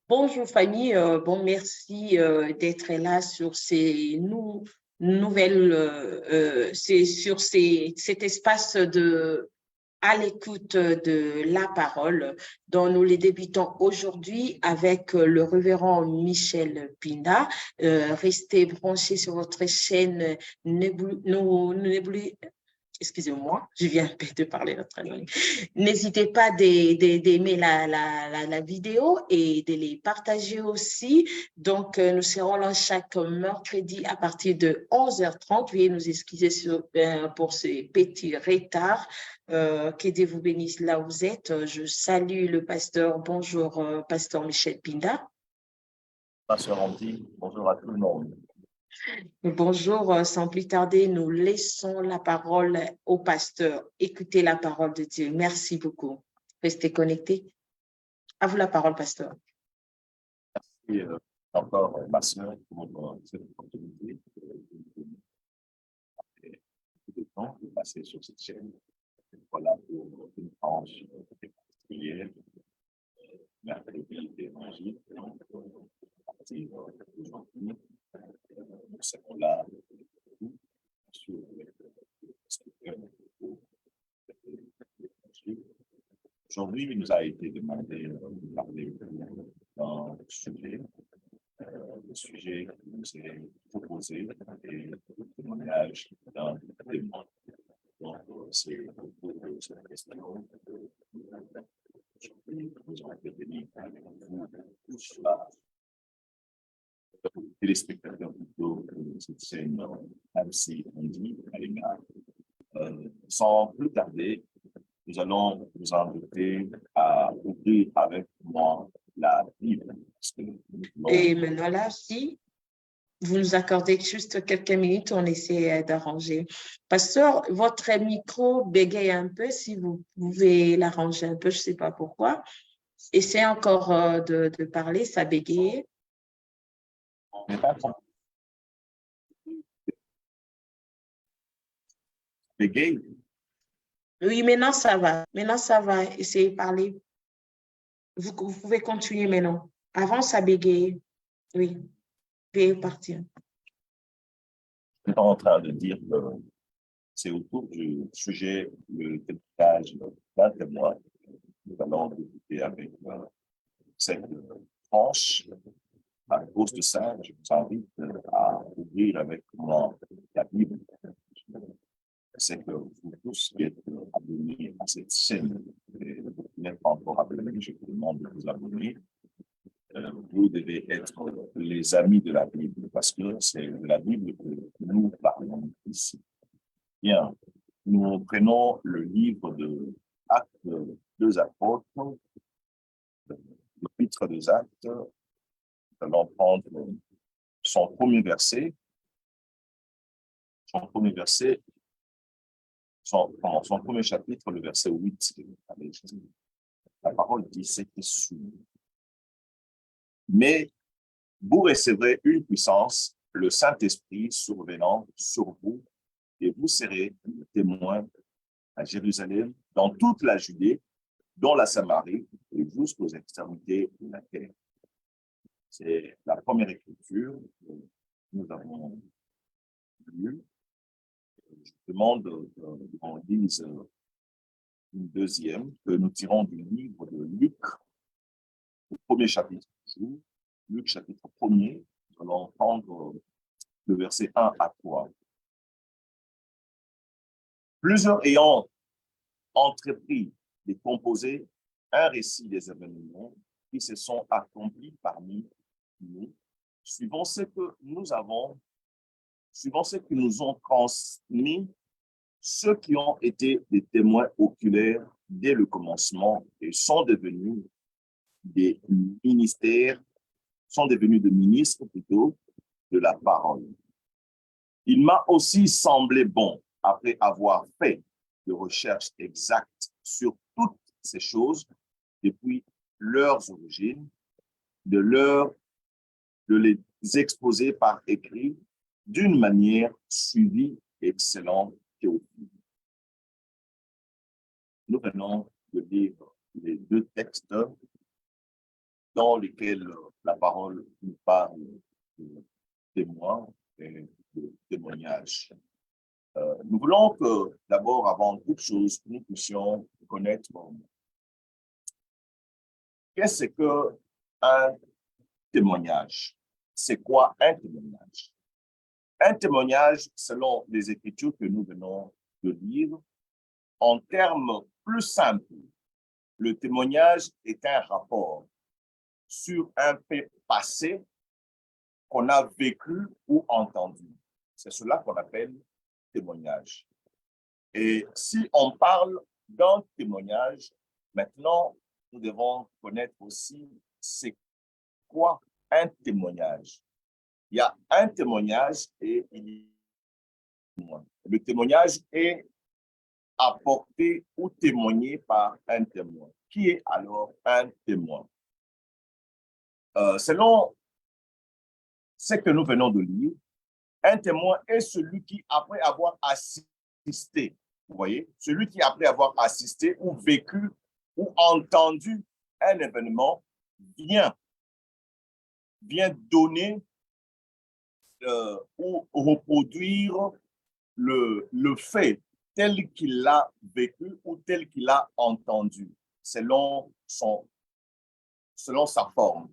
Bonjour famille, merci d'être là sur ces nouvelles, cet espace à l'écoute de la parole dont nous les débutons aujourd'hui avec le révérend Michel Pinda. Restez branchés sur votre chaîne excusez-moi, je viens de parler notre langue. N'hésitez pas d'aimer la vidéo et de les partager aussi. Donc, nous serons là chaque mercredi à partir de 11h30. Veuillez nous excuser pour ces petits retards. Que Dieu vous bénisse là où vous êtes. Je salue le pasteur. Bonjour, pasteur Michel Pinda. Pasteur Andy, bonjour à tout le monde. Bonjour, sans plus tarder, nous laissons la parole au pasteur. Écoutez la parole de Dieu. Merci beaucoup. Restez connectés. À vous la parole, pasteur. Merci encore, ma soeur, pour cette opportunité de temps de passer sur cette chaîne. Voilà pour une tranche particulière, mercredi d'évangile. Aujourd'hui, nous serons là sur Aujourd'hui, il nous a été demandé de parler d'un sujet, le sujet qui nous est proposé et le témoignage d'un témoin. Donc, c'est pour cette question. Aujourd'hui, nous avons été bénis avec vous tous là, téléspectateurs plutôt de cette chaîne MC Andy Alina. Sans plus tarder, nous allons vous inviter à ouvrir avec moi la Bible. Et maintenant là, si vous nous accordez juste quelques minutes, on essaie d'arranger. Pasteur, votre micro bégaye un peu, si vous pouvez l'arranger un peu, je ne sais pas pourquoi. Essayez encore de parler, ça bégaye. Bégaye? Oui, maintenant ça va. Maintenant ça va. Essayez de parler. Vous pouvez continuer maintenant. Avant, ça bégayait. Oui, vous pouvez partir. Je suis en train de dire que c'est autour du sujet le témoignage d'un témoin. Nous allons discuter avec cette tranche. À cause de ça, je vous invite à ouvrir avec moi la Bible. C'est que vous tous qui êtes abonnés à cette chaîne, et vous n'êtes pas encore abonnés, je vous demande de vous abonner. Vous devez être les amis de la Bible, parce que c'est de la Bible que nous parlons ici. Bien, nous prenons le livre de Actes des Apôtres, l'épître des Actes. Nous allons prendre son premier verset, son premier chapitre, le verset 8. La parole dit, c'est sûr. Mais vous recevrez une puissance, le Saint-Esprit survenant sur vous, et vous serez témoins à Jérusalem, dans toute la Judée, dans la Samarie, et jusqu'aux extrémités de la terre. C'est la première écriture que nous avons lue. Je demande qu'on lise une deuxième, que nous tirons du livre de Luc, le premier chapitre. Luc, chapitre 1er, nous allons prendre le verset 1 à 3. Plusieurs ayant entrepris de composer un récit des événements qui se sont accomplis parmi nous, suivant ce que nous ont transmis ceux qui ont été des témoins oculaires dès le commencement et sont devenus des ministres plutôt de la parole. Il m'a aussi semblé bon, après avoir fait de recherches exactes sur toutes ces choses depuis leurs origines, de les exposer par écrit d'une manière suivie et excellente théophile. Nous venons de lire les deux textes dans lesquels la parole nous parle de témoins et de témoignages. Nous voulons que, d'abord, avant toute chose, nous puissions connaître qu'est-ce qu'un témoignage. C'est quoi un témoignage? Un témoignage, selon les Écritures que nous venons de lire, en termes plus simples, le témoignage est un rapport sur un fait passé qu'on a vécu ou entendu. C'est cela qu'on appelle témoignage. Et si on parle d'un témoignage, maintenant, nous devons connaître aussi c'est quoi un témoignage. Il y a un témoignage et il y a un témoin. Le témoignage est apporté ou témoigné par un témoin. Qui est alors un témoin? Selon ce que nous venons de lire, un témoin est celui qui, après avoir assisté, vous voyez, celui qui, après avoir assisté ou vécu ou entendu un événement, vient donner ou reproduire le fait tel qu'il l'a vécu ou tel qu'il l'a entendu, selon sa forme.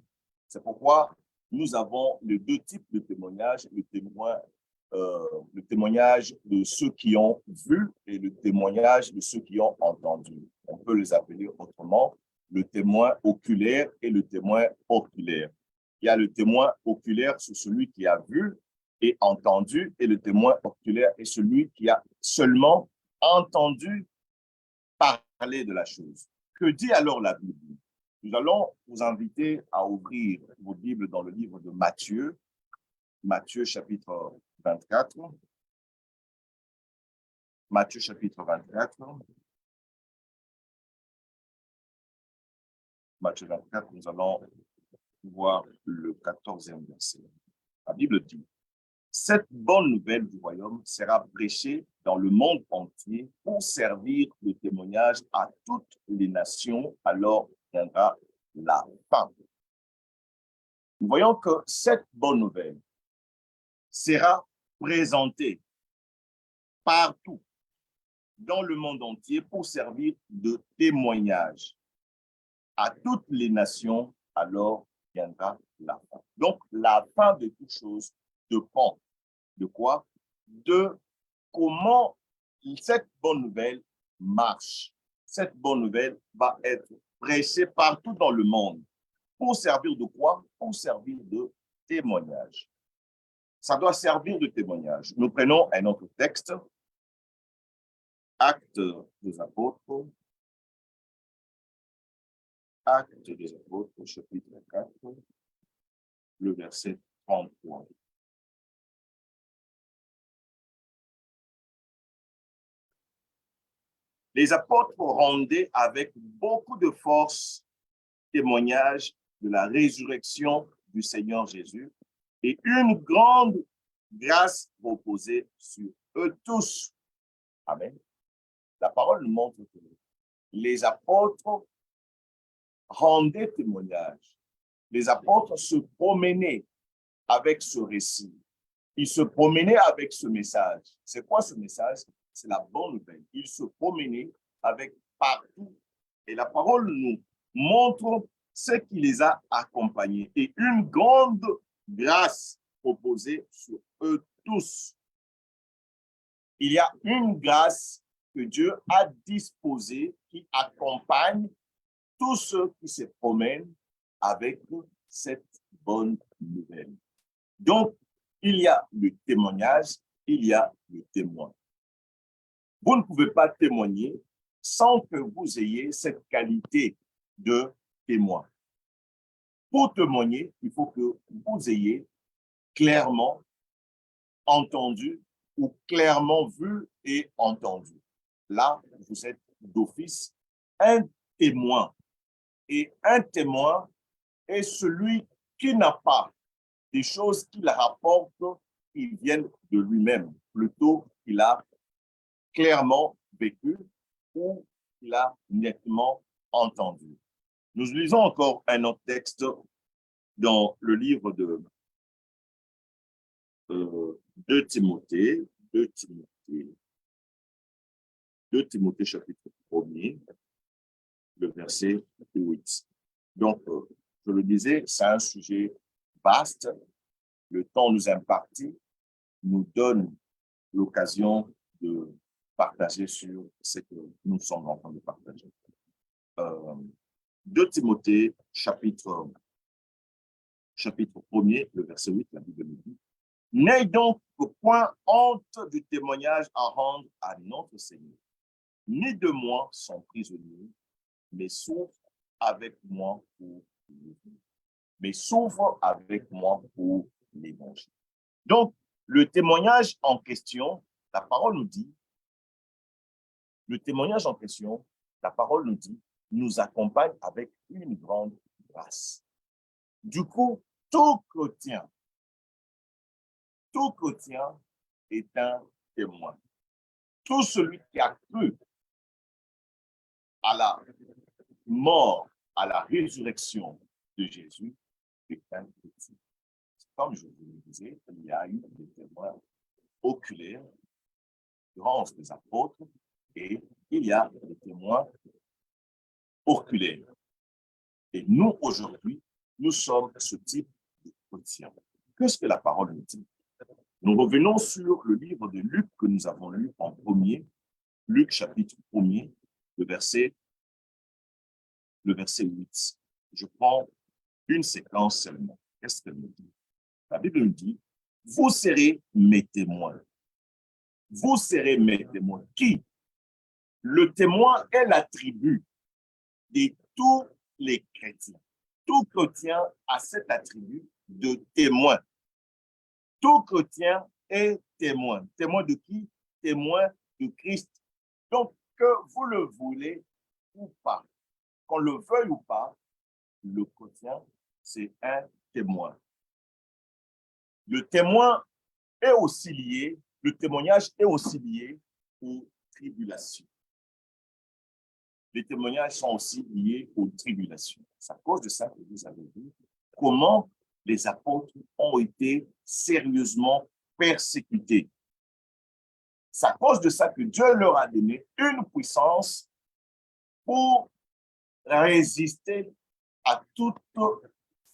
C'est pourquoi nous avons les deux types de témoignages, le témoignage de ceux qui ont vu et le témoignage de ceux qui ont entendu. On peut les appeler autrement, le témoin oculaire et le témoin oculaire. Il y a le témoin oculaire, c'est celui qui a vu et entendu, et le témoin oculaire est celui qui a seulement entendu parler de la chose. Que dit alors la Bible? Nous allons vous inviter à ouvrir vos Bibles dans le livre de Matthieu, Matthieu chapitre 24. Matthieu chapitre 24. Matthieu 24, nous allons voir le 14e verset. La Bible dit: cette bonne nouvelle du royaume sera prêchée dans le monde entier pour servir de témoignage à toutes les nations, alors viendra la fin. Nous voyons que cette bonne nouvelle sera présentée partout dans le monde entier pour servir de témoignage à toutes les nations, alors viendra la fin. Donc, la fin de toute chose dépend de quoi? De comment cette bonne nouvelle marche. Cette bonne nouvelle va être prêchée partout dans le monde. Pour servir de quoi? Pour servir de témoignage. Ça doit servir de témoignage. Nous prenons un autre texte, Actes des Apôtres. Actes des Apôtres, chapitre 4, le verset 33. Les apôtres rendaient avec beaucoup de force témoignage de la résurrection du Seigneur Jésus, et une grande grâce reposait sur eux tous. Amen. La parole nous montre que les apôtres rendaient témoignage. Les apôtres se promenaient avec ce récit. Ils se promenaient avec ce message. C'est quoi ce message? C'est la bonne nouvelle. Ils se promenaient avec partout. Et la parole nous montre ce qui les a accompagnés. Et une grande grâce reposait sur eux tous. Il y a une grâce que Dieu a disposée qui accompagne tous ceux qui se promènent avec cette bonne nouvelle. Donc, il y a le témoignage, il y a le témoin. Vous ne pouvez pas témoigner sans que vous ayez cette qualité de témoin. Pour témoigner, il faut que vous ayez clairement entendu ou clairement vu et entendu. Là, vous êtes d'office un témoin. Et un témoin est celui qui n'a pas des choses qu'il rapporte qui viennent de lui-même, plutôt qu'il a clairement vécu ou qu'il a nettement entendu. Nous lisons encore un autre texte dans le livre de 2 Timothée, 2 Timothée chapitre 1er, le verset 8. Donc, je le disais, c'est un sujet vaste. Le temps nous imparti nous donne l'occasion de partager sur ce que nous sommes en train de partager. 2 Timothée, chapitre 1er, le verset 8, la Bible nous dit: n'aie donc point honte du témoignage à rendre à notre Seigneur, ni de moi son prisonnier, mais souffre avec moi pour l'évangile. Donc, le témoignage en question, la parole nous dit, nous accompagne avec une grande grâce. Du coup, tout chrétien est un témoin. Tout celui qui a cru à la mort, à la résurrection de Jésus est un chrétien. Comme je vous le disais, il y a eu des témoins oculaires durant les apôtres et il y a des témoins oculaires. Et nous, aujourd'hui, nous sommes ce type de chrétiens. Qu'est-ce que la parole nous dit? Nous revenons sur le livre de Luc que nous avons lu en premier, Luc chapitre 1er, le verset 8. Je prends une séquence seulement. Qu'est-ce qu'elle nous dit? La Bible nous dit: vous serez mes témoins. Vous serez mes témoins. Qui? Le témoin est l'attribut de tous les chrétiens. Tout chrétien a cet attribut de témoin. Tout chrétien est témoin. Témoin de qui? Témoin de Christ. Donc, que vous le voulez ou pas, qu'on le veuille ou pas, le chrétien, c'est un témoin. Le témoignage est aussi lié aux tribulations. Les témoignages sont aussi liés aux tribulations. C'est à cause de ça que vous avez vu comment les apôtres ont été sérieusement persécutés. C'est à cause de ça que Dieu leur a donné une puissance pour résister à toute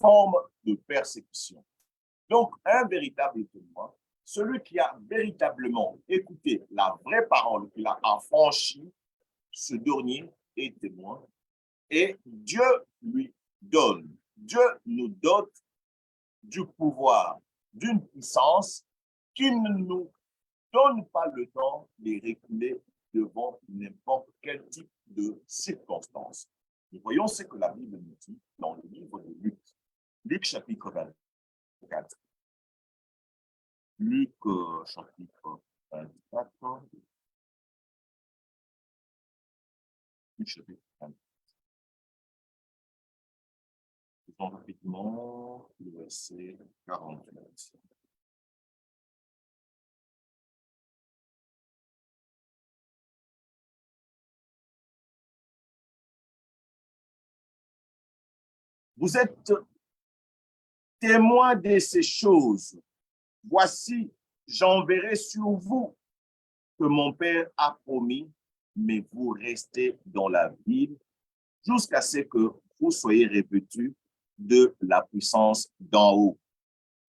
forme de persécution. Donc, un véritable témoin, celui qui a véritablement écouté la vraie parole, qu'il a affranchi, ce dernier est témoin, et Dieu nous dote du pouvoir, d'une puissance qui ne nous donne pas le temps de reculer devant n'importe quel type de circonstance. Nous voyons ce que la Bible nous dit dans le livre de Luc, Luc chapitre 24. Luc chapitre 24. Luc chapitre 24. Faisons rapidement le verset 48. Vous êtes témoins de ces choses. Voici, j'enverrai sur vous que mon Père a promis, mais vous restez dans la ville jusqu'à ce que vous soyez revêtus de la puissance d'en haut.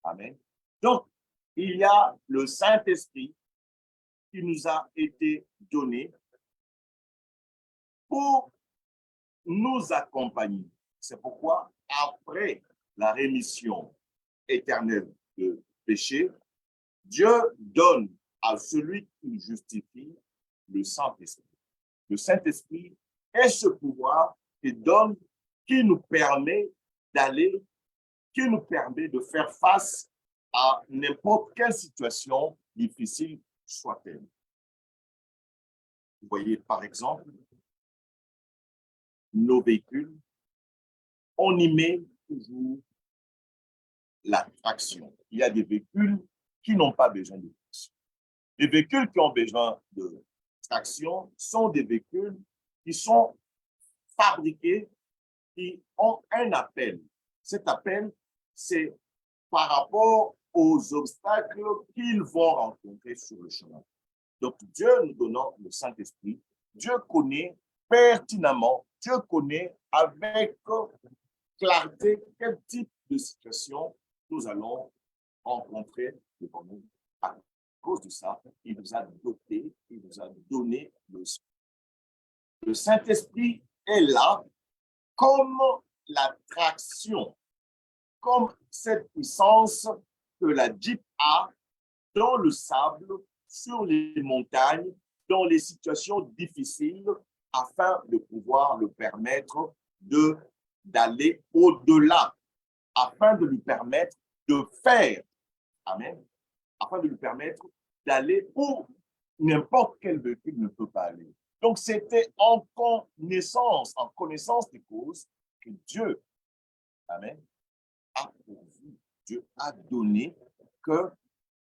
Amen. Donc, il y a le Saint-Esprit qui nous a été donné pour nous accompagner. C'est pourquoi, après la rémission éternelle de péché, Dieu donne à celui qui justifie le Saint-Esprit. Le Saint-Esprit est ce pouvoir qui nous permet d'aller, qui nous permet de faire face à n'importe quelle situation difficile soit-elle. Vous voyez, par exemple, nos véhicules, on y met toujours la traction. Il y a des véhicules qui n'ont pas besoin de traction. Les véhicules qui ont besoin de traction sont des véhicules qui sont fabriqués, qui ont un appel. Cet appel, c'est par rapport aux obstacles qu'ils vont rencontrer sur le chemin. Donc, Dieu nous donnant le Saint-Esprit, Dieu connaît pertinemment, Dieu connaît avec clarté quel type de situation nous allons rencontrer devant nous. À cause de ça, il nous a doté, il nous a donné le Saint-Esprit. Le Saint-Esprit est là comme l'attraction, comme cette puissance que la Jeep a dans le sable, sur les montagnes, dans les situations difficiles, afin de pouvoir le permettre d'aller au-delà, afin de lui permettre de faire, amen, afin de lui permettre d'aller où n'importe quel véhicule ne peut pas aller. Donc, c'était en connaissance des causes que Dieu, amen, a pourvu, Dieu a donné que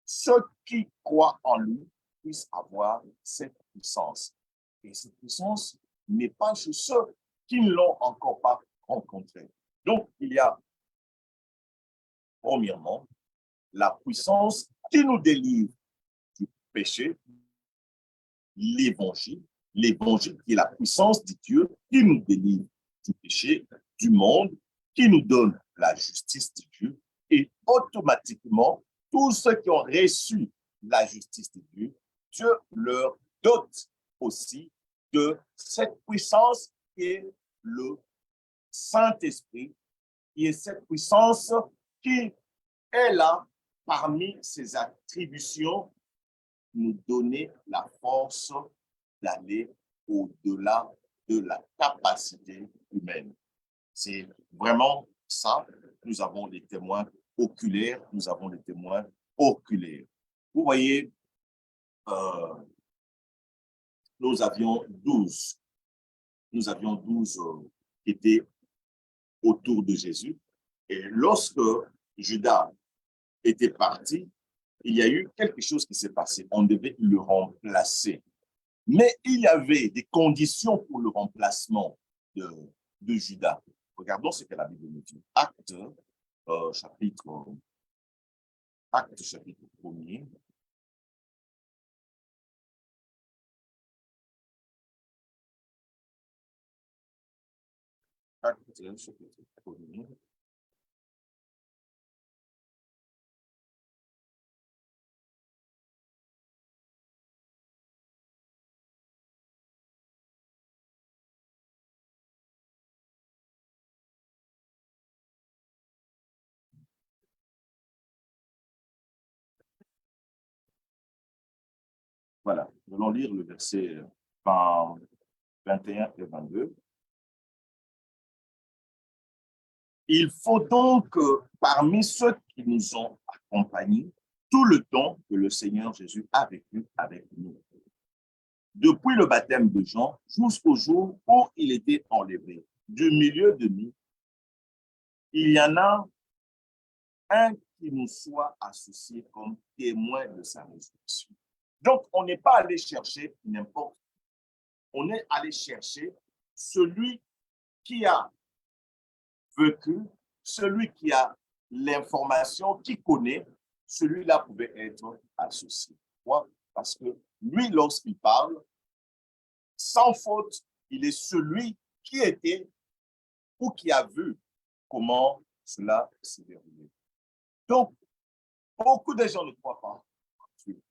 ceux qui croient en lui puissent avoir cette puissance. Et cette puissance n'est pas chez ceux qui ne l'ont encore pas rencontrée. Donc, il y a, premièrement, la puissance qui nous délivre du péché, l'évangile qui est la puissance de Dieu qui nous délivre du péché, du monde, qui nous donne la justice de Dieu, et automatiquement, tous ceux qui ont reçu la justice de Dieu, Dieu leur dote aussi de cette puissance qui est le Saint-Esprit, qui est cette puissance qui est là parmi ses attributions, nous donner la force d'aller au-delà de la capacité humaine. C'est vraiment ça. Nous avons des témoins oculaires, nous avons des témoins oculaires. Vous voyez, nous avions 12. Nous avions 12 qui étaient autour de Jésus. Et lorsque Judas était parti, il y a eu quelque chose qui s'est passé. On devait le remplacer. Mais il y avait des conditions pour le remplacement de Judas. Regardons ce que la Bible nous dit. Acte, chapitre 1er. Acte, chapitre 1er. Voilà, nous allons lire le verset 21 et 22. Il faut donc que parmi ceux qui nous ont accompagnés, tout le temps que le Seigneur Jésus a vécu avec nous, depuis le baptême de Jean jusqu'au jour où il était enlevé, du milieu de nous, il y en a un qui nous soit associé comme témoin de sa résurrection. Donc, on n'est pas allé chercher n'importe qui. On est allé chercher celui qui a vécu, celui qui a l'information, qui connaît, celui-là pouvait être associé. Pourquoi? Parce que lui, lorsqu'il parle, sans faute, il est celui qui était ou qui a vu comment cela s'est déroulé. Donc, beaucoup de gens ne croient pas en Dieu.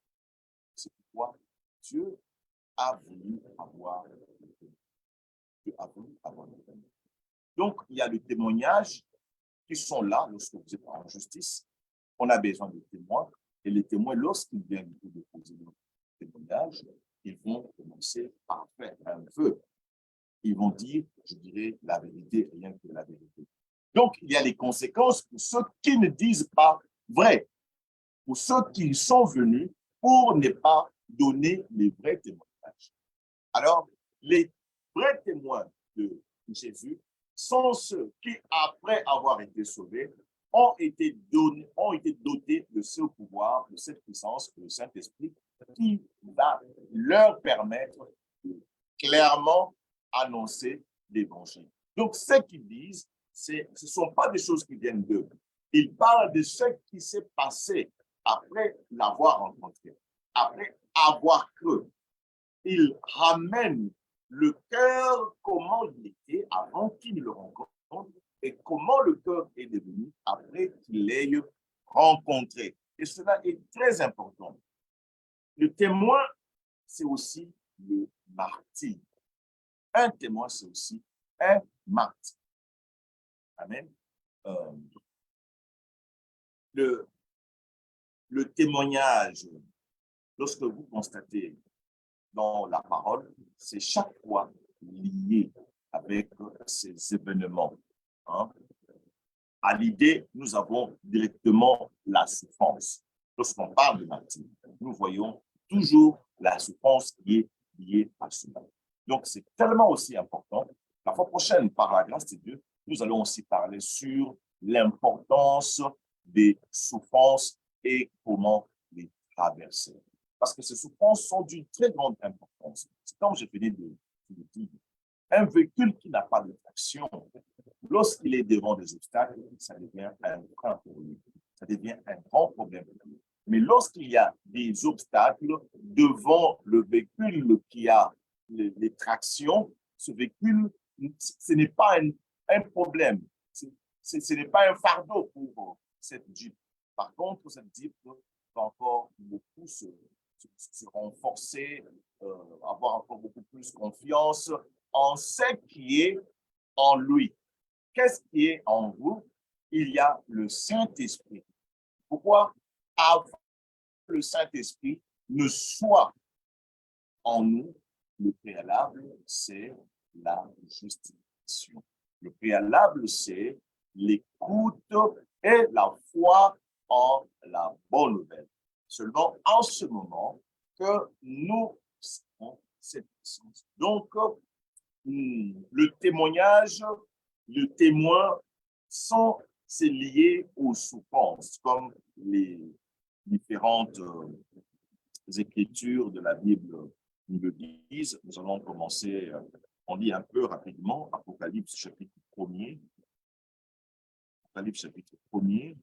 C'est pourquoi Dieu a voulu avoir le témoin. Dieu a voulu avoir le témoin. Donc, il y a des témoignages qui sont là lorsque vous êtes en justice. On a besoin de témoins. Et les témoins, lorsqu'ils viennent vous déposer leur témoignage, ils vont commencer par faire un vœu. Ils vont dire, je dirais, la vérité, rien que la vérité. Donc, il y a les conséquences pour ceux qui ne disent pas vrai, pour ceux qui sont venus pour ne pas donner les vrais témoignages. Alors, les vrais témoins de Jésus sont ceux qui, après avoir été sauvés, ont été dotés de ce pouvoir, de cette puissance, le Saint-Esprit, qui va leur permettre de clairement annoncer l'Évangile. Donc, ce qu'ils disent, ce ne sont pas des choses qui viennent d'eux. Ils parlent de ce qui s'est passé après l'avoir rencontré, après avoir cru. Ils ramènent le cœur, comment il était avant qu'il le rencontre et comment le cœur est devenu après qu'il l'ait rencontré. Et cela est très important. Le témoin, c'est aussi le martyr. Un témoin, c'est aussi un martyr. Amen. Euh, le, le témoignage, lorsque vous constatez dans la parole, c'est chaque fois lié avec ces événements. Hein. À l'idée, nous avons directement la souffrance. Lorsqu'on parle de martyr, nous voyons toujours la souffrance qui est liée à cela. Donc, c'est tellement aussi important. La fois prochaine, par la grâce de Dieu, nous allons aussi parler sur l'importance des souffrances et comment les traverser. Parce que ces souffrances sont d'une très grande importance. C'est comme je venais de le dire. Un véhicule qui n'a pas de traction, lorsqu'il est devant des obstacles, ça devient un frein pour lui. Ça devient un grand problème. Mais lorsqu'il y a des obstacles devant le véhicule qui a les tractions, ce véhicule, ce n'est pas un problème. Ce n'est pas un fardeau pour cette Jeep. Par contre, cette Jeep va encore beaucoup se renforcer, avoir encore beaucoup plus confiance en ce qui est en lui. Qu'est-ce qui est en vous? Il y a le Saint-Esprit. Pourquoi? Avant que le Saint-Esprit ne soit en nous, le préalable, c'est la justification. Le préalable, c'est l'écoute et la foi en la bonne nouvelle. Seulement en ce moment que nous avons cette puissance. Donc, le témoignage, le témoin, c'est lié aux souffrances, comme les différentes écritures de la Bible nous le disent. Nous allons commencer, on lit un peu rapidement, Apocalypse chapitre 1er. Apocalypse chapitre 1er,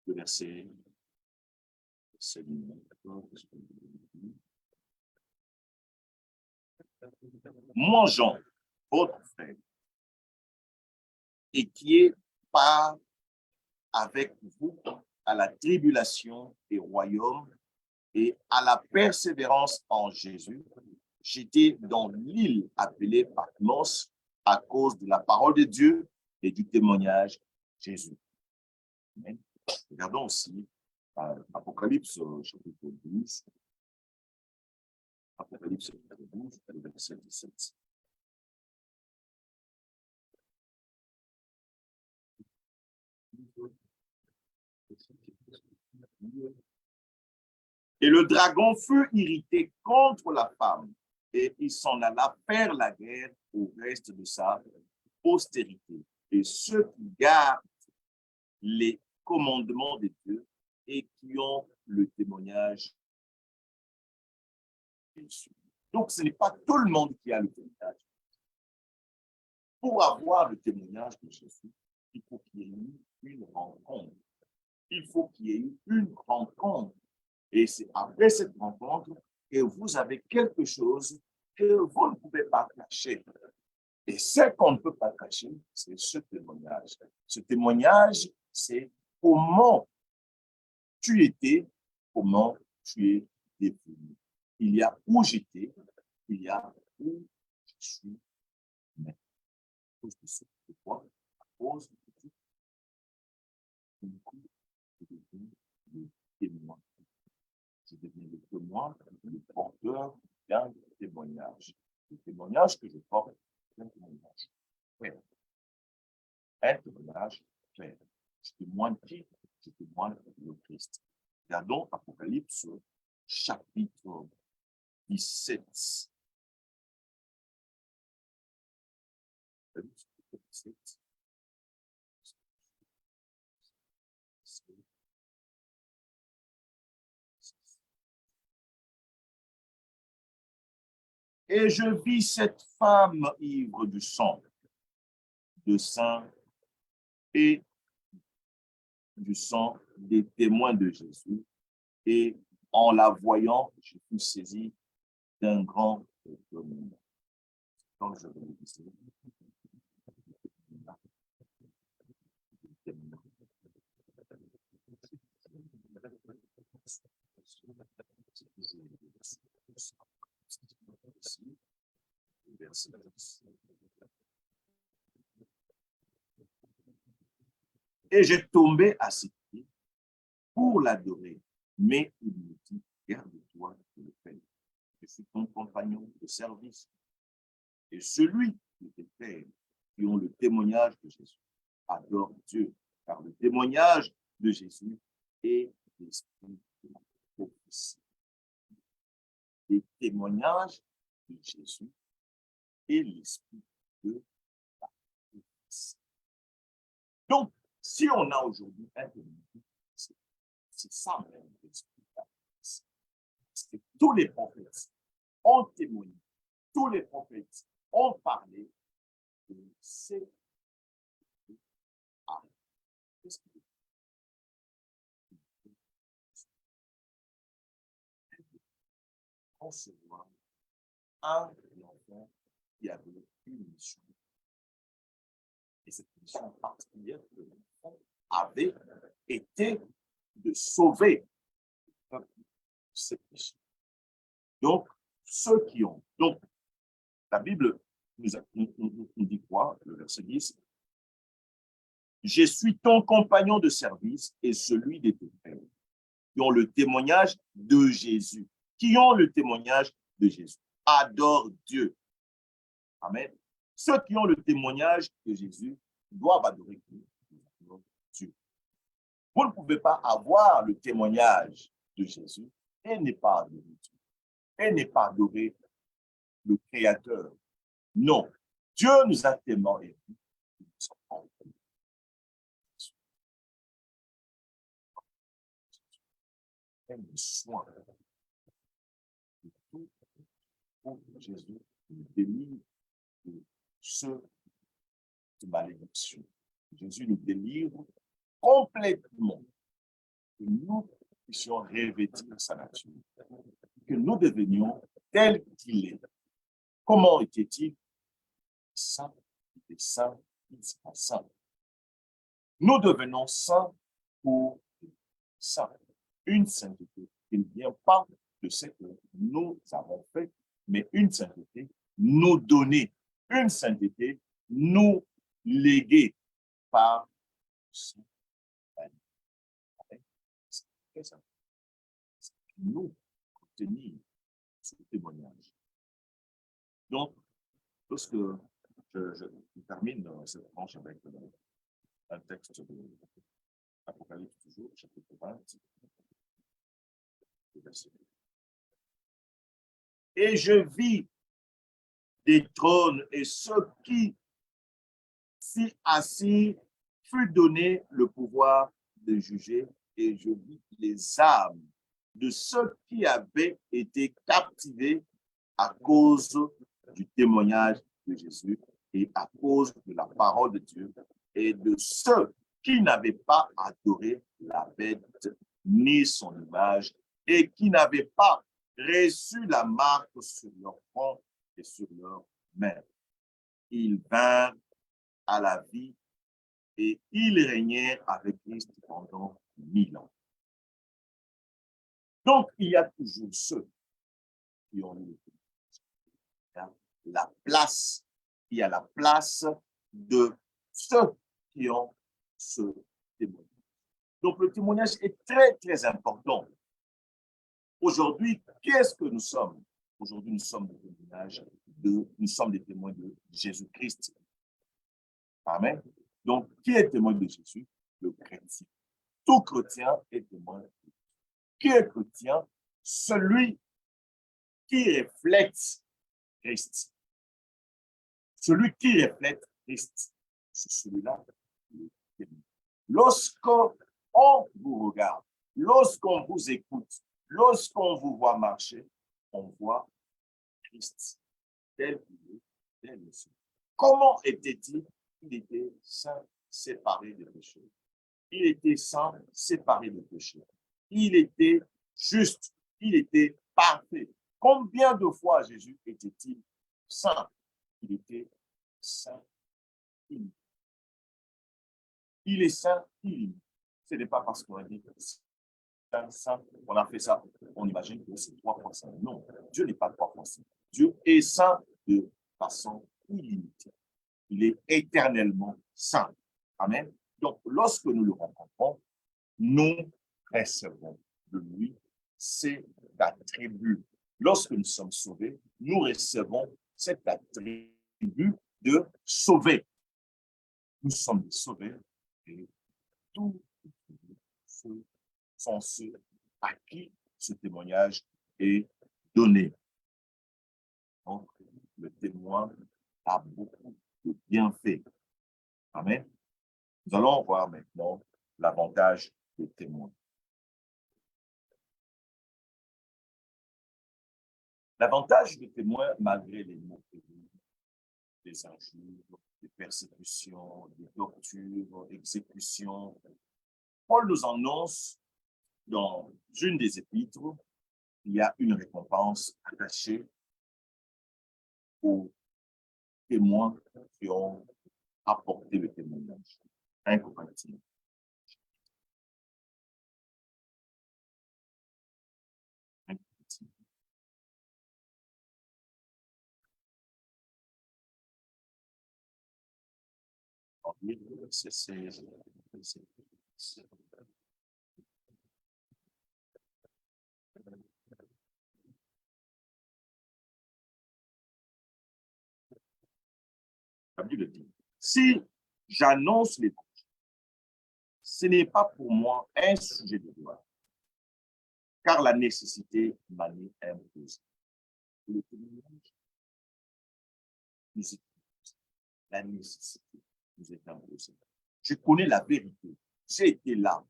le verset. Moi, Jean, votre frère, et qui est part avec vous à la tribulation et royaume et à la persévérance en Jésus. J'étais dans l'île appelée Patmos à cause de la parole de Dieu et du témoignage de Jésus. Amen. Regardons aussi Apocalypse chapitre 12. Apocalypse chapitre 12, verset 17. Et le dragon fut irrité contre la femme, et il s'en alla faire la guerre au reste de sa postérité. Et ceux qui gardent les commandements de Dieu et qui ont le témoignage de Jésus. Donc, ce n'est pas tout le monde qui a le témoignage. Pour avoir le témoignage de Jésus, il faut qu'il y ait eu une rencontre. Il faut qu'il y ait eu une rencontre. Et c'est après cette rencontre que vous avez quelque chose que vous ne pouvez pas cacher. Et ce qu'on ne peut pas cacher, c'est ce témoignage. Ce témoignage, c'est comment tu étais, comment tu es devenu. Il y a où j'étais, il y a où je suis maintenant. À cause de ce pourquoi, à cause de tout, du coup, je deviens le témoin. Je deviens le témoin, le porteur d'un témoignage. Le témoignage que je porte, c'est un témoignage clair. Un témoignage clair. Je témoigne qui? Je témoigne le Christ. Regardons Apocalypse chapitre 17. Apocalypse 17. Et je vis cette femme ivre du sang de saints et du sang des témoins de Jésus. Et en la voyant, je fus saisi d'un grand étonnement. Quand je vais le dire, et j'ai tombé à ses pieds pour l'adorer. Mais il me dit, garde-toi de le faire. Je suis ton compagnon de service. Et celui qui te fait, qui ont le témoignage de Jésus, adore Dieu, car le témoignage de Jésus est l'esprit de la prophétie. Les témoignages de Jésus et l'esprit de la prophétie. Donc, si on a aujourd'hui un témoignage, c'est ça même l'esprit de la prophétie. Parce que tous les prophètes ont témoigné, tous les prophètes ont parlé de ce qui a concevoir un enfant qui avait une mission. Et cette mission particulière que l'enfant avait été de sauver cette mission. Donc, ceux qui ont. Donc, la Bible nous dit quoi? Le verset 10. Je suis ton compagnon de service et celui de tes frères, qui ont le témoignage de Jésus. Qui ont le témoignage de Jésus. Adore Dieu. Amen. Ceux qui ont le témoignage de Jésus doivent adorer Dieu. Vous ne pouvez pas avoir le témoignage de Jésus et ne pas adorer Dieu. Et ne pas adorer le Créateur. Non. Dieu nous a tellement aimés. Le soin de tout pour Jésus nous délivre de ce de malédiction. Jésus nous délivre complètement, que nous puissions revêtir sa nature, que nous devenions tels qu'il est. Comment était-il? Saint, il est saint, il sera saint. Nous devenons saints pour saints. Une sainteté qui ne vient pas de ce que nous avons fait, mais une sainteté nous donnée, une sainteté nous léguée par Saint. Nous obtenir ce témoignage. Donc, lorsque je termine cette tranche avec un texte de l'Apocalypse toujours, chapitre 20, verset 2. Et je vis des trônes et ceux qui s'y assis fut donné le pouvoir de juger, et je vis les âmes de ceux qui avaient été captivés à cause du témoignage de Jésus et à cause de la parole de Dieu, et de ceux qui n'avaient pas adoré la bête ni son image, et qui n'avaient pas reçu la marque sur leur front et sur leur main. Ils vinrent à la vie et ils régnèrent avec Christ pendant 1000 ans. Donc, il y a toujours ceux qui ont eu la place, il y a la place de ceux qui ont ce témoignage. Donc, le témoignage est très, très important. Aujourd'hui, qu'est-ce que nous sommes? Aujourd'hui, nous sommes nous sommes des témoins de Jésus-Christ. Amen. Donc, qui est témoin de Jésus? Le chrétien. Tout chrétien est témoin de Jésus. Qui est chrétien? Celui qui reflète Christ. Celui qui reflète Christ, c'est celui-là. Lorsqu'on vous regarde, lorsqu'on vous écoute, lorsqu'on vous voit marcher, on voit Christ. tel qu'il est, tel qu'il est. Comment était-il? Il était saint, séparé des péchés. Il était saint, séparé des péchés. Il était juste, il était parfait. Combien de fois Jésus était-il saint? Il était saint. Il est saint, il. Ce n'est pas parce qu'on a dit que c'est saint, on a fait ça, on imagine que c'est 3 fois saint. Non, Dieu n'est pas 3 fois saint. Dieu est saint de façon illimitée. Il est éternellement saint. Amen. Donc, lorsque nous le rencontrons, nous recevons de lui cet attribut. Lorsque nous sommes sauvés, nous recevons cet attribut de sauver. Nous sommes sauvés et tous ceux sont ceux à qui ce témoignage est donné. Donc, le témoin a beaucoup de bienfaits. Amen. Nous allons voir maintenant l'avantage des témoins. L'avantage des témoins, malgré les mots des injures, des persécutions, des tortures, exécutions, Paul nous annonce dans une des épîtres, il y a une récompense attachée aux témoins qui ont apporté le témoignage. 1 Corinthiens. Verset 16. La Bible dit, si j'annonce l'évangile, ce n'est pas pour moi un sujet de gloire, car la nécessité m'en est imposée. Le témoignage nous est imposé. La nécessité nous est imposée. Je connais la vérité. J'ai été là.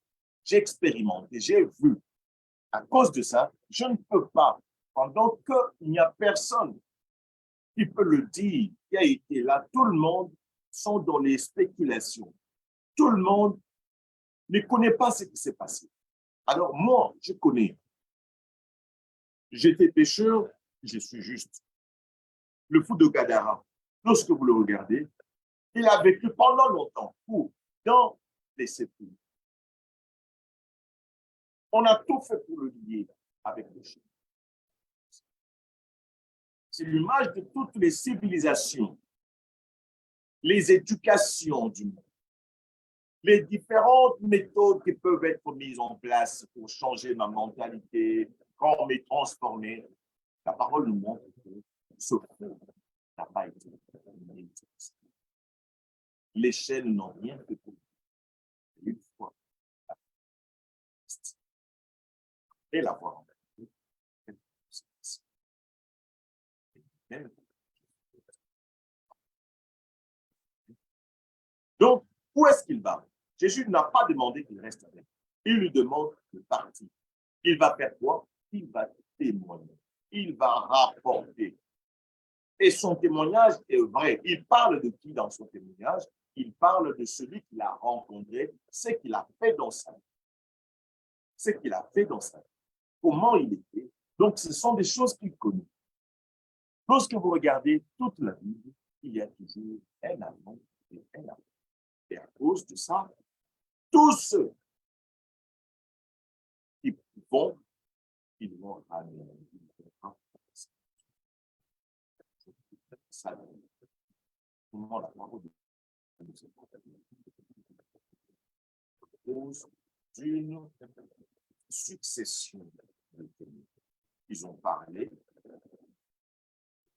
J'ai expérimenté. J'ai vu. À cause de ça, je ne peux pas, pendant qu'il n'y a personne qui peut le dire, qui a été là, tout le monde sont dans les spéculations. Tout le monde ne connaît pas ce qui s'est passé. Alors moi, je connais. J'étais pécheur, je suis juste. Le fou de Gadara, lorsque vous le regardez, il a vécu pendant longtemps dans les sépulcres. On a tout fait pour le lier avec le chien. C'est l'image de toutes les civilisations, les éducations du monde, les différentes méthodes qui peuvent être mises en place pour changer ma mentalité, quand on m'est transformé. La parole nous montre que ce fond n'a pas été terminé. Les chaînes n'ont rien fait pour une fois. Et la voir. Donc, où est-ce qu'il va? Jésus n'a pas demandé qu'il reste avec. Il lui demande de partir. Il va faire quoi? Il va témoigner. Il va rapporter. Et son témoignage est vrai. Il parle de qui dans son témoignage? Il parle de celui qu'il a rencontré, ce qu'il a fait dans sa vie. Ce qu'il a fait dans sa vie. Comment il était. Donc, ce sont des choses qu'il connaît. Lorsque vous regardez toute la Bible, il y a toujours un avant et un après. Et à cause de ça, tous ceux qui vont, ils vont ramener ça. Comment la parole de Dieu se compose d'une succession de témoins. Ils ont parlé,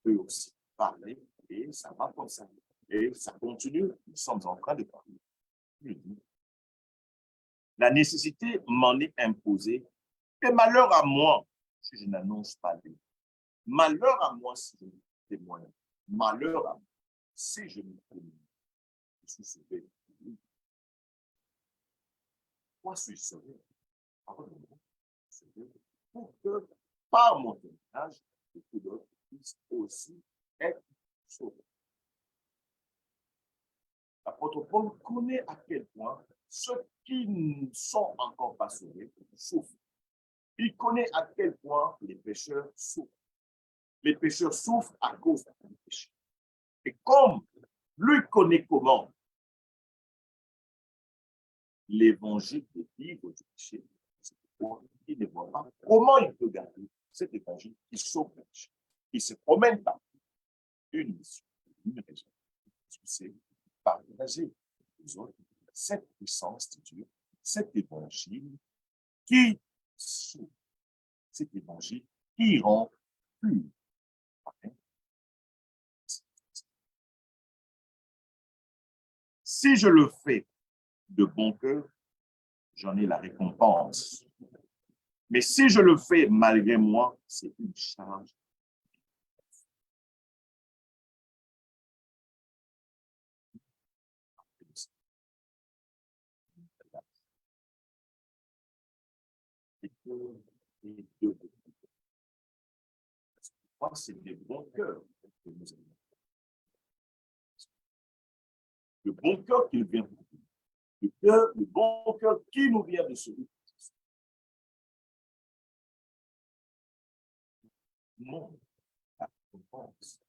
eux aussi parlé, et ça va comme ça. Et ça continue, nous sommes en train de parler. La nécessité m'en est imposée, et malheur à moi si je n'annonce pas Dieu. Malheur à moi si je ne témoigne. Malheur à moi si je ne témoigne. Je suis sauvé. Moi, je suis sauvé. Pour que, par mon témoignage, que d'autres puissent aussi être sauvé. L'apôtre Paul connaît à quel point ceux qui ne sont encore pas sauvés souffrent. Il connaît à quel point les pécheurs souffrent. Les pécheurs souffrent à cause du péché. Et comme lui connaît comment l'évangile de vivre du péché, il ne voit pas comment il peut garder cet évangile qui sauve le péché. Il se promène par une mission, une raison. C'est partager aux autres cette puissance de Dieu, cet évangile qui sauve, cet évangile qui rend pur. Si je le fais de bon cœur, j'en ai la récompense. Mais si je le fais malgré moi, c'est une charge. Moi, c'est des bons cœurs que nous avons. Le bon cœur qui nous vient de Dieu. Le bon cœur qui nous vient de celui. Non, la récompense.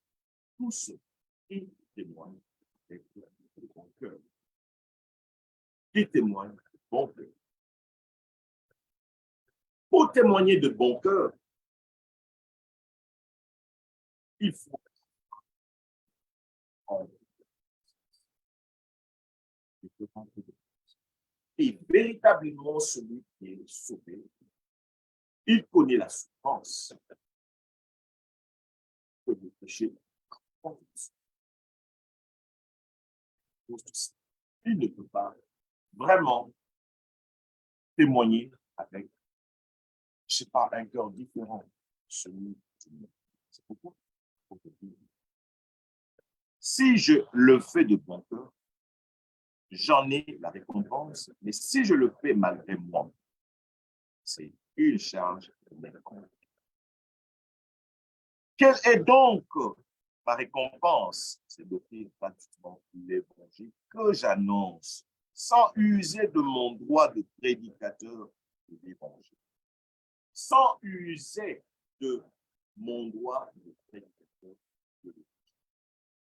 Tous ceux qui témoignent avec le bon cœur. Qui témoignent de bon cœur. Pour témoigner de bon cœur, il faut et véritablement celui qui est sauvé, il connaît la souffrance que le péché cause. Il ne peut pas vraiment témoigner avec, je ne sais pas, un cœur différent. Celui c'est pourquoi. Si je le fais de bon cœur, j'en ai la récompense, mais si je le fais malgré moi, c'est une charge de mes récompenses. Quelle est donc ma récompense? C'est d'offrir gratuitement l'évangile que j'annonce sans user de mon droit de prédicateur de l'évangile. Sans user de mon droit de prédicateur de l'évangile.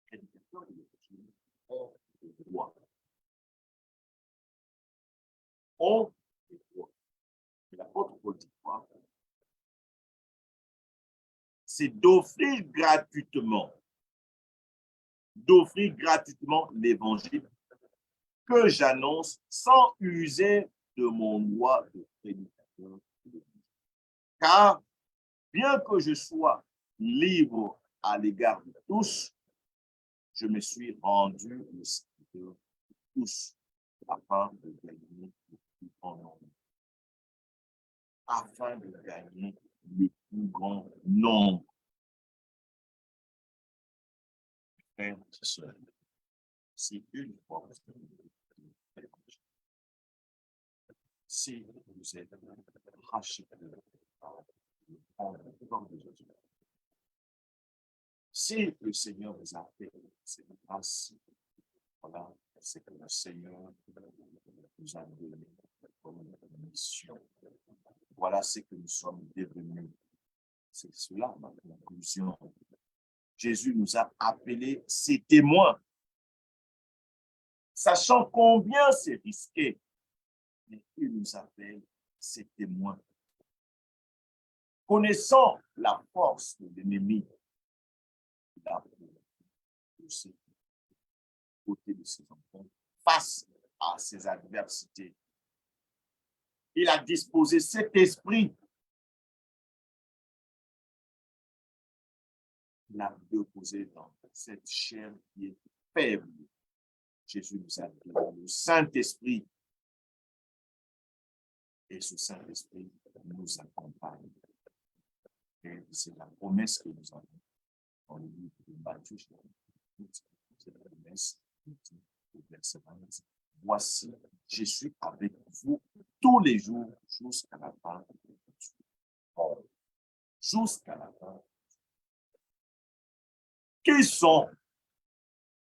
Prédicateur de l'évangile ont le droit. Ont le droit. Et l'apôtre Paul dit quoi? C'est d'offrir gratuitement l'évangile que j'annonce sans user de mon droit de prédicateur. Car bien que je sois libre à l'égard de tous, je me suis rendu le serviteur de tous afin de gagner le plus grand nombre. Afin de gagner le plus grand nombre. Frères et sœurs, c'est une fois si vous êtes rachetés par le corps de Jésus, si le Seigneur vous a fait cette grâce, voilà, c'est que le Seigneur nous a donné comme mission. Voilà ce que nous sommes devenus. C'est cela ma conclusion. Jésus nous a appelés ses témoins. Sachant combien c'est risqué, mais il nous appelle ses témoins. Connaissant la force de l'ennemi, il a aussi côté de ses enfants face à ses adversités. Il a disposé cet esprit. Il a déposé dans cette chair qui est faible. Jésus nous a donné le Saint-Esprit. Et ce Saint-Esprit nous accompagne. Et c'est la promesse que nous avons dans le livre de Matthieu. C'est la promesse au verset 20. Voici, je suis avec vous tous les jours jusqu'à la fin. Jusqu'à la fin. qui sont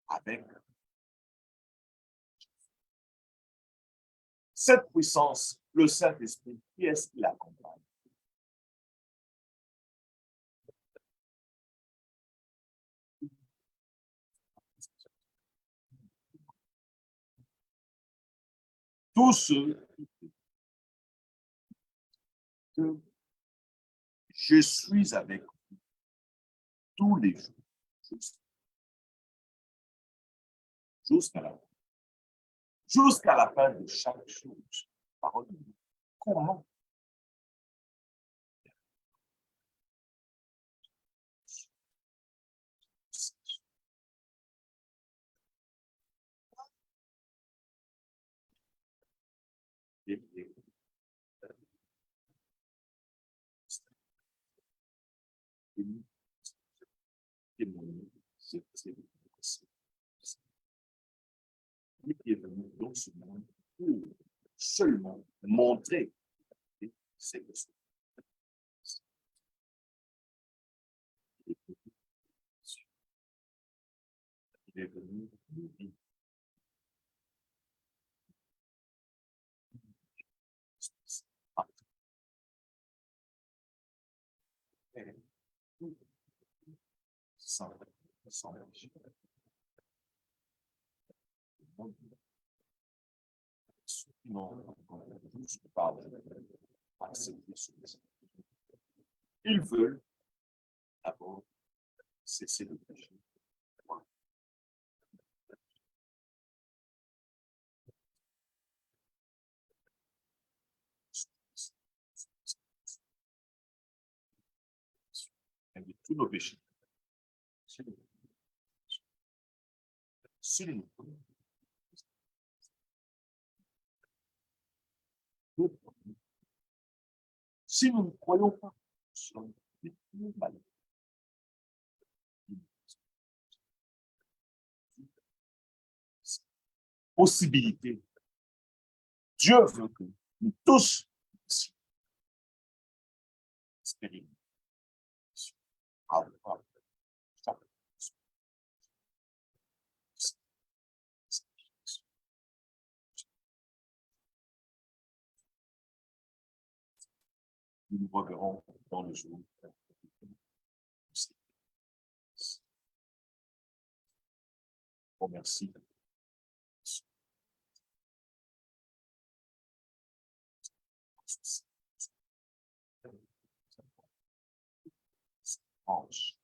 avec cette puissance, le Saint-Esprit, qui est-ce qui l'accompagne? Tous ceux que je suis avec vous tous les jours, jusqu'à la fin de chaque chose. Parole de Dieu. Comment? Il est venu dans ce monde pour seulement montrer ses leçons. Il est venu nous dire sans péché. Non, juste par accepter ce message. Ils veulent d'abord cesser le péché. De tous nos péchés. Si nous ne croyons pas, nous sommes malades. Possibilité. Dieu veut que nous tous expérimentions. Nous nous reverrons dans le jour. Oh, merci. Ange.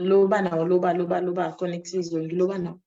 Loba now, loba, connect season, loba now.